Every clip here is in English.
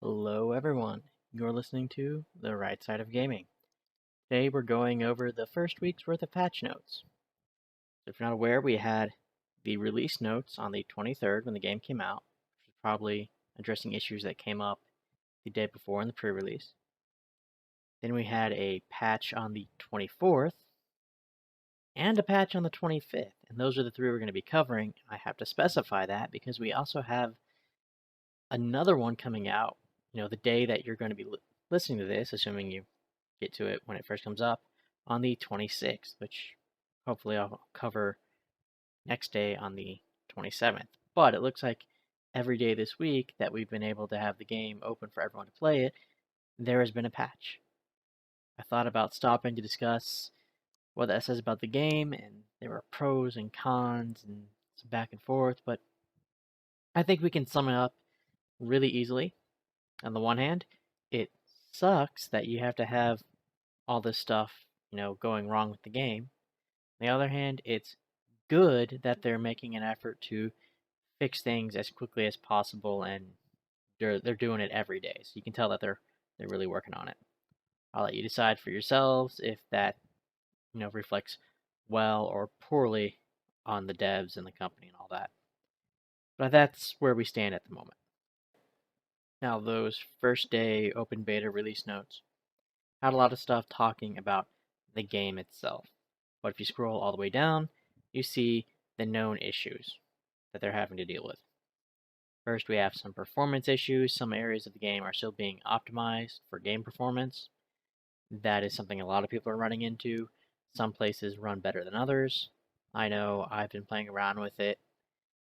Hello, everyone. You're listening to The Right Side of Gaming. Today, we're going over the first week's worth of patch notes. So if you're not aware, we had the release notes on the 23rd when the game came out, which was probably addressing issues that came up the day before in the pre release. Then we had a patch on the 24th and a patch on the 25th, and those are the three we're going to be covering. I have to specify that because we also have another one coming out, the day that you're going to be listening to this, assuming you get to it when it first comes up, on the 26th, which hopefully I'll cover next day on the 27th. But it looks like every day this week that we've been able to have the game open for everyone to play it, there has been a patch. I thought about stopping to discuss what that says about the game, and there were pros and cons and some back and forth, but I think we can sum it up really easily. On the one hand, it sucks that you have to have all this stuff, going wrong with the game. On the other hand, it's good that they're making an effort to fix things as quickly as possible, and they're doing it every day. So you can tell that they're really working on it. I'll let you decide for yourselves if that reflects well or poorly on the devs and the company and all that. But that's where we stand at the moment. Now, those first day open beta release notes had a lot of stuff talking about the game itself. But if you scroll all the way down, you see the known issues that they're having to deal with. First, we have some performance issues. Some areas of the game are still being optimized for game performance. That is something a lot of people are running into. Some places run better than others. I know I've been playing around with it,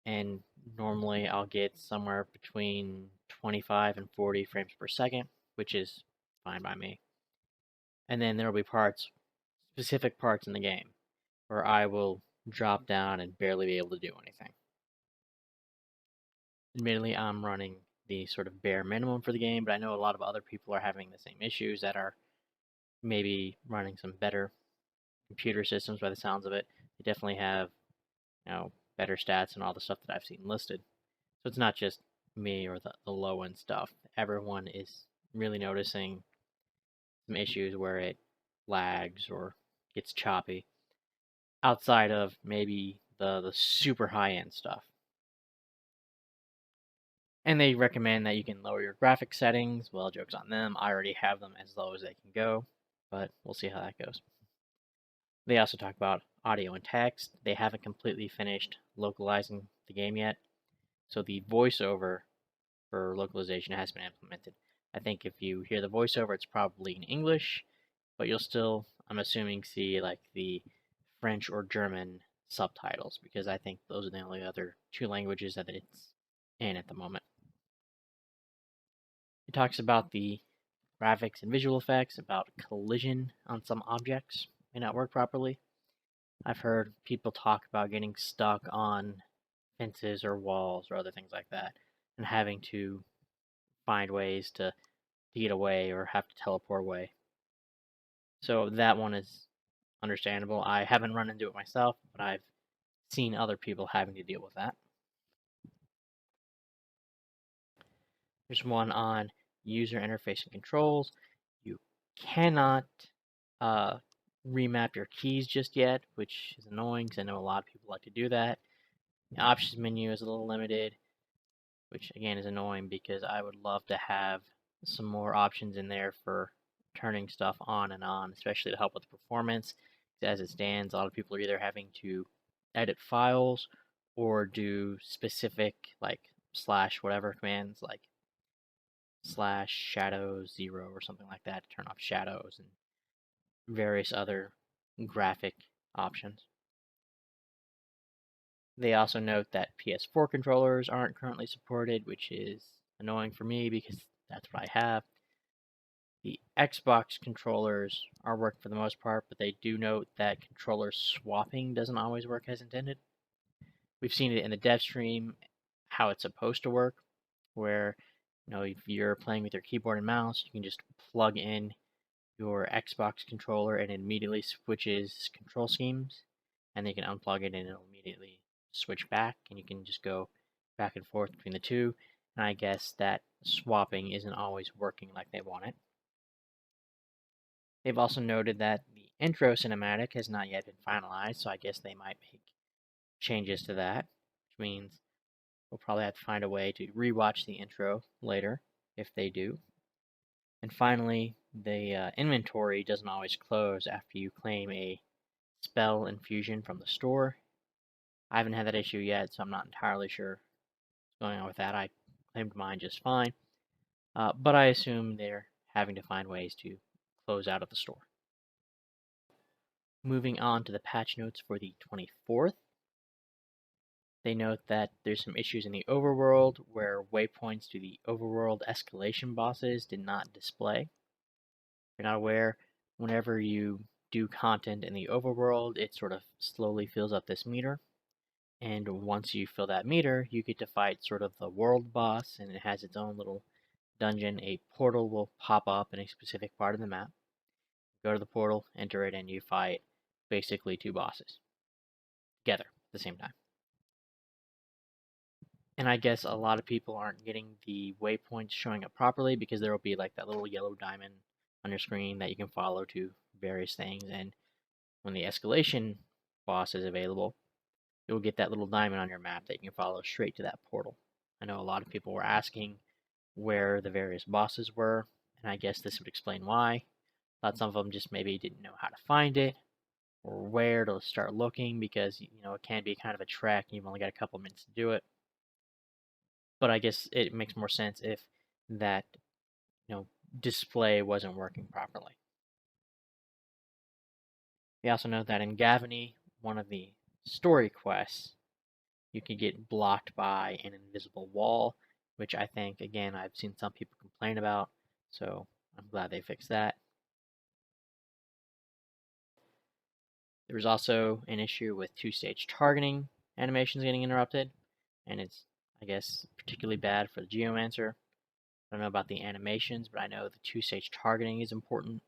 and normally I'll get somewhere between 25 and 40 frames per second, which is fine by me. And then there will be specific parts in the game, where I will drop down and barely be able to do anything. Admittedly, I'm running the sort of bare minimum for the game, but I know a lot of other people are having the same issues that are maybe running some better computer systems by the sounds of it. They definitely have, better stats and all the stuff that I've seen listed. So it's not just me or the low end stuff. Everyone is really noticing some issues where it lags or gets choppy outside of maybe the super high end stuff. And they recommend that you can lower your graphic settings. Well, joke's on them. I already have them as low as they can go, but we'll see how that goes. They also talk about audio and text. They haven't completely finished localizing the game yet, so the voiceover for localization has been implemented. I think if you hear the voiceover, it's probably in English, but you'll still, I'm assuming, see like the French or German subtitles, because I think those are the only other two languages that it's in at the moment. It talks about the graphics and visual effects, about collision on some objects may not work properly. I've heard people talk about getting stuck on fences or walls or other things like that, and having to find ways to get away or have to teleport away. So that one is understandable. I haven't run into it myself, but I've seen other people having to deal with that. There's one on user interface and controls. You cannot remap your keys just yet, which is annoying because I know a lot of people like to do that. The options menu is a little limited, which again is annoying because I would love to have some more options in there for turning stuff on and on, especially to help with performance. As it stands, a lot of people are either having to edit files or do specific like slash whatever commands like slash shadows 0 or something like that to turn off shadows and various other graphic options. They also note that PS4 controllers aren't currently supported, which is annoying for me because that's what I have. The Xbox controllers are working for the most part, but they do note that controller swapping doesn't always work as intended. We've seen it in the dev stream how it's supposed to work, where if you're playing with your keyboard and mouse, you can just plug in your Xbox controller and it immediately switches control schemes, and then you can unplug it and it'll immediately switch back, and you can just go back and forth between the two. And I guess that swapping isn't always working like they want it. They've also noted that the intro cinematic has not yet been finalized, so I guess they might make changes to that, which means we'll probably have to find a way to rewatch the intro later if they do. And finally, the inventory doesn't always close after you claim a spell infusion from the store. I haven't had that issue yet, so I'm not entirely sure what's going on with that. I claimed mine just fine, but I assume they're having to find ways to close out of the store. Moving on to the patch notes for the 24th. They note that there's some issues in the overworld where waypoints to the overworld escalation bosses did not display. If you're not aware, whenever you do content in the overworld, it sort of slowly fills up this meter. And once you fill that meter, you get to fight sort of the world boss, and it has its own little dungeon. A portal will pop up in a specific part of the map. Go to the portal, enter it, and you fight basically two bosses together at the same time. And I guess a lot of people aren't getting the waypoints showing up properly because there will be like that little yellow diamond on your screen that you can follow to various things. And when the escalation boss is available, you'll get that little diamond on your map that you can follow straight to that portal. I know a lot of people were asking where the various bosses were, and I guess this would explain why. Thought some of them just maybe didn't know how to find it or where to start looking because, it can be kind of a trek and you've only got a couple minutes to do it. But I guess it makes more sense if that, display wasn't working properly. We also know that in Gavony, one of the story quests, you can get blocked by an invisible wall, which I think, again, I've seen some people complain about, so I'm glad they fixed that. There was also an issue with two-stage targeting animations getting interrupted, and it's, I guess, particularly bad for the Geomancer. I don't know about the animations, but I know the two-stage targeting is important,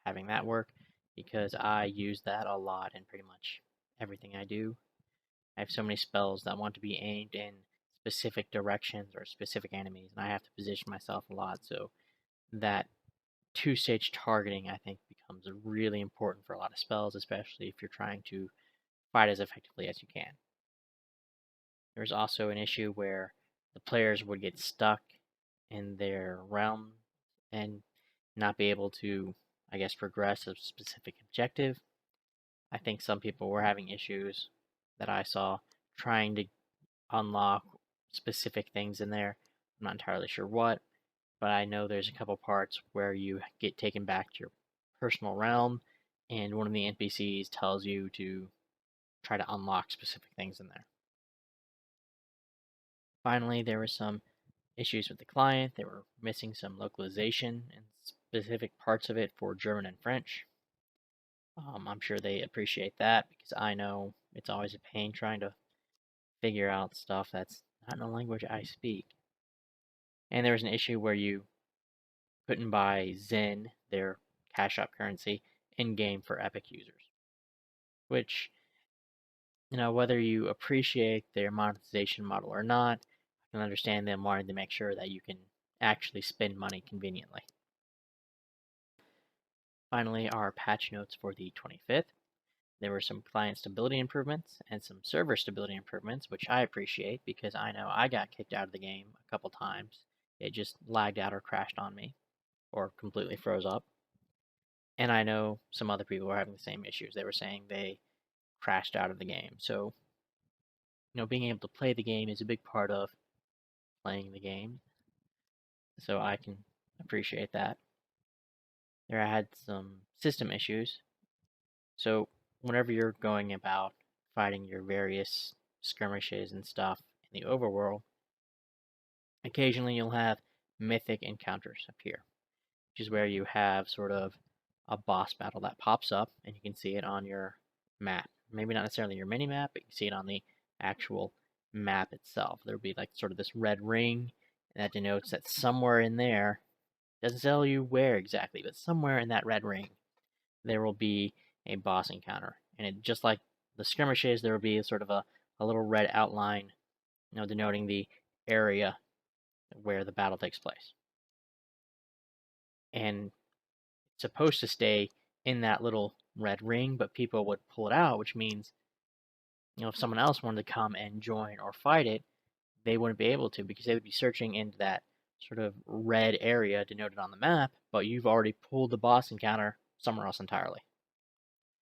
having that work, because I use that a lot in pretty much everything I do. I have so many spells that want to be aimed in specific directions or specific enemies, and I have to position myself a lot, so that two-stage targeting, I think, becomes really important for a lot of spells, especially if you're trying to fight as effectively as you can. There's also an issue where the players would get stuck in their realm and not be able to, I guess, progress a specific objective. I think some people were having issues that I saw trying to unlock specific things in there. I'm not entirely sure what, but I know there's a couple parts where you get taken back to your personal realm, and one of the NPCs tells you to try to unlock specific things in there. Finally, there were some issues with the client. They were missing some localization in specific parts of it for German and French. I'm sure they appreciate that because I know it's always a pain trying to figure out stuff that's not in a language I speak. And there was an issue where you couldn't buy Zen, their cash out currency, in game for Epic users. Which, whether you appreciate their monetization model or not, I can understand them wanting to make sure that you can actually spend money conveniently. Finally, our patch notes for the 25th. There were some client stability improvements and some server stability improvements, which I appreciate because I know I got kicked out of the game a couple times. It just lagged out or crashed on me or completely froze up. And I know some other people were having the same issues. They were saying they crashed out of the game. So, being able to play the game is a big part of playing the game. So I can appreciate that. There I had some system issues. So whenever you're going about fighting your various skirmishes and stuff in the overworld, occasionally you'll have mythic encounters appear, which is where you have sort of a boss battle that pops up and you can see it on your map. Maybe not necessarily your mini map, but you can see it on the actual map itself. There'll be like sort of this red ring, and that denotes that somewhere in there, doesn't tell you where exactly, but somewhere in that red ring, there will be a boss encounter. And it, just like the skirmishes, there will be sort of a little red outline, denoting the area where the battle takes place. And it's supposed to stay in that little red ring, but people would pull it out, which means, if someone else wanted to come and join or fight it, they wouldn't be able to because they would be searching into that sort of red area denoted on the map, but you've already pulled the boss encounter somewhere else entirely.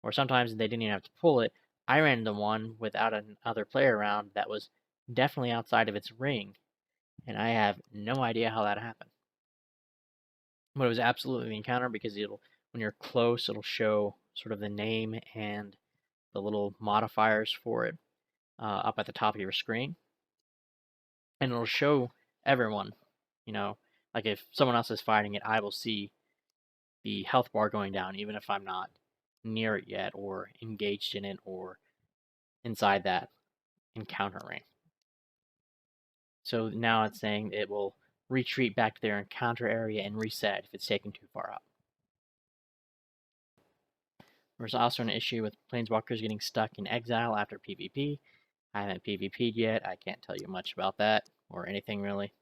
Or sometimes they didn't even have to pull it. I ran into one without another player around that was definitely outside of its ring, and I have no idea how that happened. But it was absolutely the encounter because when you're close, it'll show sort of the name and the little modifiers for it up at the top of your screen. And it'll show everyone, like if someone else is fighting it, I will see the health bar going down, even if I'm not near it yet or engaged in it or inside that encounter ring. So now it's saying it will retreat back to their encounter area and reset if it's taken too far out. There's also an issue with Planeswalkers getting stuck in exile after PvP. I haven't PvP'd yet. I can't tell you much about that or anything really.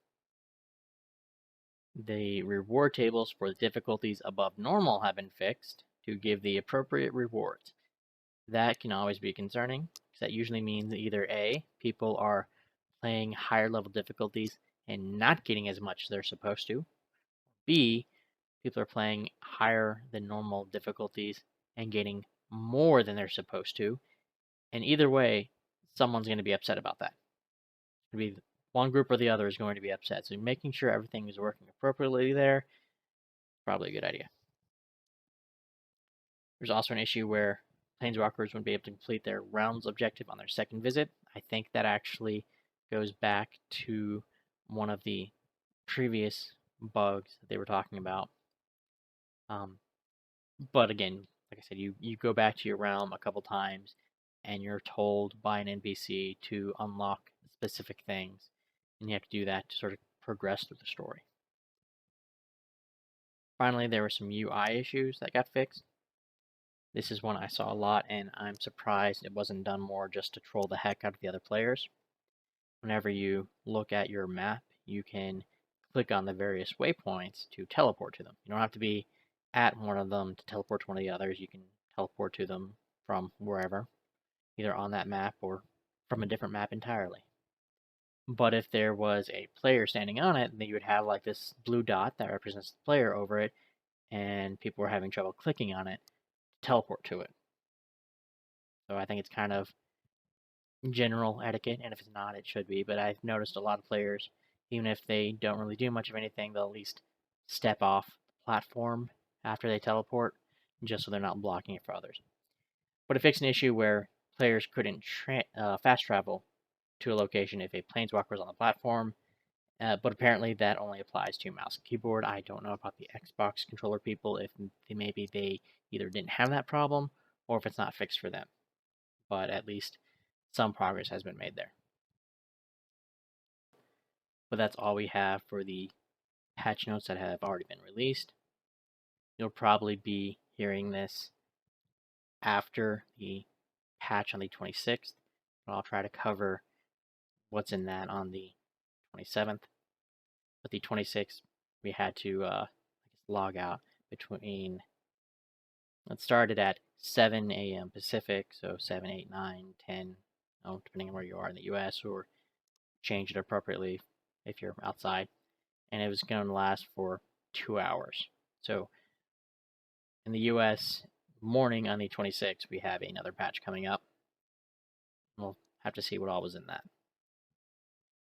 The reward tables for the difficulties above normal have been fixed to give the appropriate rewards. That can always be concerning, because that usually means either A, people are playing higher level difficulties and not getting as much as they're supposed to. B, people are playing higher than normal difficulties and getting more than they're supposed to. And either way, someone's going to be upset about that. It's going to be one group or the other is going to be upset. So making sure everything is working appropriately there, probably a good idea. There's also an issue where Planeswalkers wouldn't be able to complete their realms objective on their second visit. I think that actually goes back to one of the previous bugs that they were talking about. But again, like I said, you go back to your realm a couple times and you're told by an NPC to unlock specific things, and you have to do that to sort of progress through the story. Finally, there were some UI issues that got fixed. This is one I saw a lot, and I'm surprised it wasn't done more just to troll the heck out of the other players. Whenever you look at your map, you can click on the various waypoints to teleport to them. You don't have to be at one of them to teleport to one of the others. You can teleport to them from wherever, either on that map or from a different map entirely. But if there was a player standing on it, then you would have like this blue dot that represents the player over it, and people were having trouble clicking on it to teleport to it. So I think it's kind of general etiquette, and if it's not, it should be. But I've noticed a lot of players, even if they don't really do much of anything, they'll at least step off the platform after they teleport, just so they're not blocking it for others. But it fixed an issue where players couldn't fast travel to a location if a planeswalker was on the platform, but apparently that only applies to mouse and keyboard. I don't know about the Xbox controller people, if maybe they either didn't have that problem or if it's not fixed for them. But at least some progress has been made there. But that's all we have for the patch notes that have already been released. You'll probably be hearing this after the patch on the 26th, but I'll try to cover what's in that on the 27th. But the 26th, we had to log out between, it started at 7 a.m. Pacific, so 7, 8, 9, 10, depending on where you are in the US, or change it appropriately if you're outside. And it was going to last for 2 hours. So in the US, morning on the 26th, we have another patch coming up. We'll have to see what all was in that.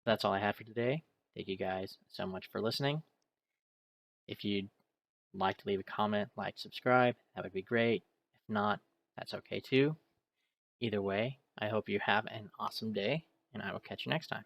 That's all I have for today. Thank you guys so much for listening. If you'd like to leave a comment, like, subscribe, that would be great. If not, that's okay too. Either way, I hope you have an awesome day, and I will catch you next time.